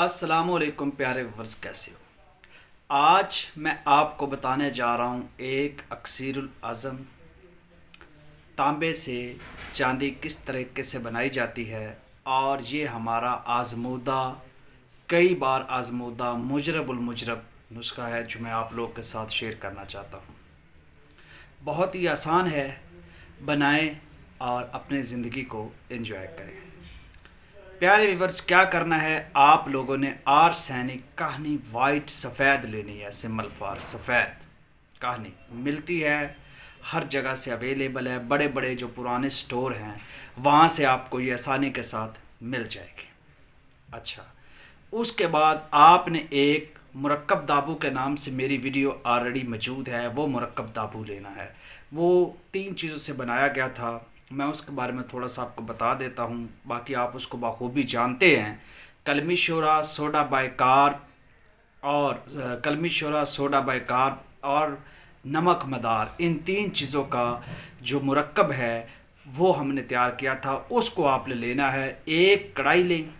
अस्सलाम वालेकुम प्यारे व्यूअर्स, कैसे हो। आज मैं आपको बताने जा रहा हूँ एक अक्सीरुल आज़म तांबे से चांदी किस तरीके से बनाई जाती है। और ये हमारा आजमूदा, कई बार आजमूदा मुजरबुल मुजरब नुस्खा है जो मैं आप लोगों के साथ शेयर करना चाहता हूँ। बहुत ही आसान है, बनाएं और अपने ज़िंदगी को एंजॉय करें। प्यारे व्यूवर्स, क्या करना है, आप लोगों ने आर्सेनिक कहानी वाइट सफ़ेद लेनी है। सिंबल फॉर सफ़ेद कहानी मिलती है, हर जगह से अवेलेबल है। बड़े बड़े जो पुराने स्टोर हैं वहाँ से आपको ये आसानी के साथ मिल जाएगी। अच्छा, उसके बाद आपने एक मुरक्कब दाबू के नाम से मेरी वीडियो ऑलरेडी मौजूद है, वो मुरक्कब दाबू लेना है। वो 3 चीज़ों से बनाया गया था, मैं उसके बारे में थोड़ा सा आपको बता देता हूँ, बाकी आप उसको बखूबी जानते हैं। कलमी शोरा सोडा बाइकार्ब और कलमी शोरा सोडा बाइकार्ब और नमक मदार, इन 3 चीज़ों का जो मुरक्कब है वो हमने तैयार किया था। उसको आपने लेना है। एक कढ़ाई लें,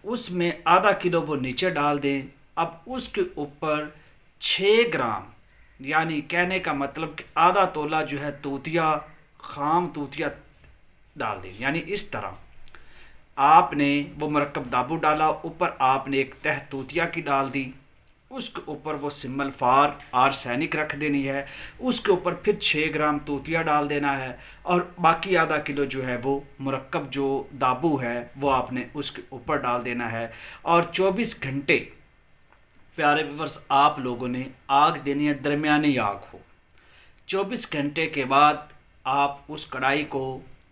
उसमें आधा किलो वो नीचे डाल दें। अब उसके ऊपर 6 ग्राम, यानी कहने का मतलब कि आधा तोला जो है तूतिया, खाम तूतिया डाल दें। यानी इस तरह आपने वो मुरक्कब दाबू डाला, ऊपर आपने एक तह तूतिया की डाल दी, उसके ऊपर वो सिम्बल फार आर्सेनिक रख देनी है, उसके ऊपर फिर 6 ग्राम तूतिया डाल देना है, और बाकी आधा किलो जो है वो मुरक्कब जो दाबू है वो आपने उसके ऊपर डाल देना है। और 24 घंटे प्यारे व्यूअर्स आप लोगों ने आग देनी है, दरमियानी आग हो। 24 घंटे के बाद आप उस कढ़ाई को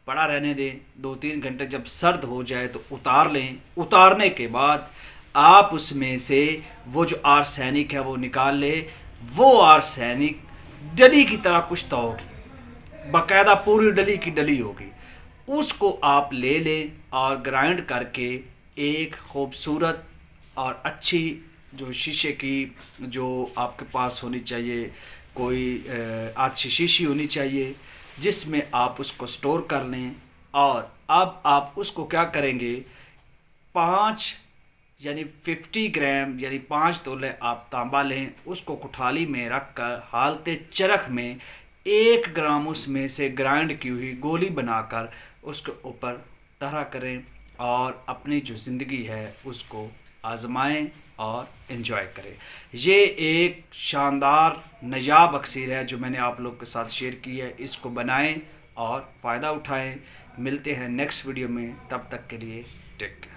पड़ा रहने दें। 2-3 घंटे जब सर्द हो जाए तो उतार लें। उतारने के बाद आप उसमें से वो जो आर्सेनिक है वो निकाल ले। वो आर्सेनिक डली की तरह कुछ तो होगी, बाकायदा पूरी डली की डली होगी। उसको आप ले लें और ग्राइंड करके एक खूबसूरत और अच्छी जो शीशे की, जो आपके पास होनी चाहिए, कोई अच्छी शीशी होनी चाहिए जिसमें आप उसको स्टोर कर लें। और अब आप उसको क्या करेंगे, 5 यानी 50 ग्राम यानी 5 तोले आप तांबा लें, उसको कुठाली में रख कर हालते चरख में 1 ग्राम उसमें से ग्राइंड की हुई गोली बनाकर उसके ऊपर तरह करें और अपनी जो ज़िंदगी है उसको आजमाएं और इन्जॉय करें। ये एक शानदार नायाब अक्सीर है जो मैंने आप लोग के साथ शेयर की है। इसको बनाएं और फ़ायदा उठाएं। मिलते हैं नेक्स्ट वीडियो में, तब तक के लिए टेक केयर।